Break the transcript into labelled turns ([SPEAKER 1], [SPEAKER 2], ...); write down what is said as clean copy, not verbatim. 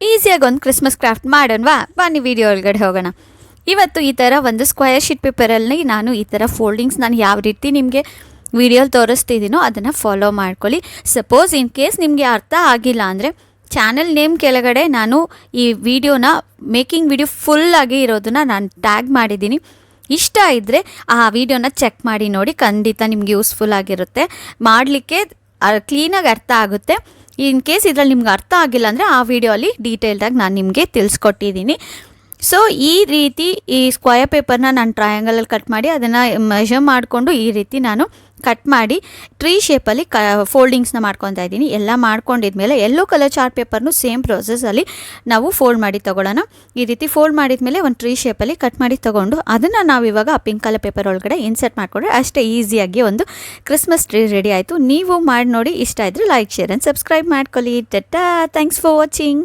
[SPEAKER 1] ಈಸಿಯಾಗಿ ಒಂದು Christmas craft ಮಾಡೋಣವಾ? ಬನ್ನಿ ವಿಡಿಯೋ ಒಳಗಡೆ ಹೋಗೋಣ. ಇವತ್ತು ಈ ಥರ ಒಂದು ಸ್ಕ್ವೇರ್ ಶೀಟ್ ಪೇಪರಲ್ಲಿ ನಾನು ಈ ಥರ ಫೋಲ್ಡಿಂಗ್ಸ್ ನಾನು ಯಾವ ರೀತಿ ನಿಮಗೆ ವಿಡಿಯೋಲಿ ತೋರಿಸ್ತಿದ್ದೀನೋ ಅದನ್ನು ಫಾಲೋ ಮಾಡ್ಕೊಳ್ಳಿ. ಸಪೋಸ್ ಇನ್ ಕೇಸ್ ನಿಮಗೆ ಅರ್ಥ ಆಗಿಲ್ಲ ಅಂದರೆ ಚಾನಲ್ ನೇಮ್ ಕೆಳಗಡೆ ನಾನು ಈ ವಿಡಿಯೋನ ಮೇಕಿಂಗ್ ವಿಡಿಯೋ ಫುಲ್ಲಾಗಿ ಇರೋದನ್ನು ನಾನು ಟ್ಯಾಗ್ ಮಾಡಿದ್ದೀನಿ. ಇಷ್ಟ ಇದ್ದರೆ ಆ ವಿಡಿಯೋನ ಚೆಕ್ ಮಾಡಿ ನೋಡಿ, ಖಂಡಿತ ನಿಮ್ಗೆ ಯೂಸ್ಫುಲ್ ಆಗಿರುತ್ತೆ. ಮಾಡಲಿಕ್ಕೆ ಕ್ಲೀನಾಗಿ ಅರ್ಥ ಆಗುತ್ತೆ. ಇನ್ ಕೇಸ್ ಇದರಲ್ಲಿ ನಿಮ್ಗೆ ಅರ್ಥ ಆಗಿಲ್ಲ ಅಂದರೆ ಆ ವಿಡಿಯೋಲಿ ಡೀಟೇಲ್ಡಾಗಿ ನಾನು ನಿಮಗೆ ತಿಳಿಸ್ಕೊಟ್ಟಿದ್ದೀನಿ. ಸೊ ಈ ರೀತಿ ಈ ಸ್ಕ್ವಯರ್ ಪೇಪರ್ನ ನಾನು ಟ್ರಯಾಂಗಲಲ್ಲಿ ಕಟ್ ಮಾಡಿ ಅದನ್ನು ಮೆಷರ್ ಮಾಡಿಕೊಂಡು ಈ ರೀತಿ ನಾನು ಕಟ್ ಮಾಡಿ ಟ್ರೀ ಶೇಪಲ್ಲಿ ಫೋಲ್ಡಿಂಗ್ಸ್ನ ಮಾಡ್ಕೊತಾ ಇದ್ದೀನಿ. ಎಲ್ಲ ಮಾಡ್ಕೊಂಡಿದ್ಮೇಲೆ ಯೆಲ್ಲೋ ಕಲರ್ ಚಾರ್ಟ್ ಪೇಪರ್ನು ಸೇಮ್ ಪ್ರೊಸೆಸಲ್ಲಿ ನಾವು ಫೋಲ್ಡ್ ಮಾಡಿ ತೊಗೊಳ್ಳೋಣ. ಈ ರೀತಿ ಫೋಲ್ಡ್ ಮಾಡಿದ್ಮೇಲೆ ಒಂದು ಟ್ರೀ ಶೇಪಲ್ಲಿ ಕಟ್ ಮಾಡಿ ತೊಗೊಂಡು ಅದನ್ನು ನಾವು ಇವಾಗ ಪಿಂಕ್ ಕಲರ್ ಪೇಪರ್ ಒಳಗಡೆ ಇನ್ಸರ್ಟ್ ಮಾಡಿಕೊಂಡ್ರೆ ಅಷ್ಟೇ ಈಸಿಯಾಗಿ ಒಂದು ಕ್ರಿಸ್ಮಸ್ ಟ್ರೀ ರೆಡಿ ಆಯಿತು. ನೀವು ಮಾಡಿ ನೋಡಿ, ಇಷ್ಟ ಇದ್ದರೆ ಲೈಕ್, ಶೇರ್ ಆ್ಯಂಡ್ ಸಬ್ಸ್ಕ್ರೈಬ್ ಮಾಡ್ಕೊಳ್ಳಿ. Tata, thanks for watching.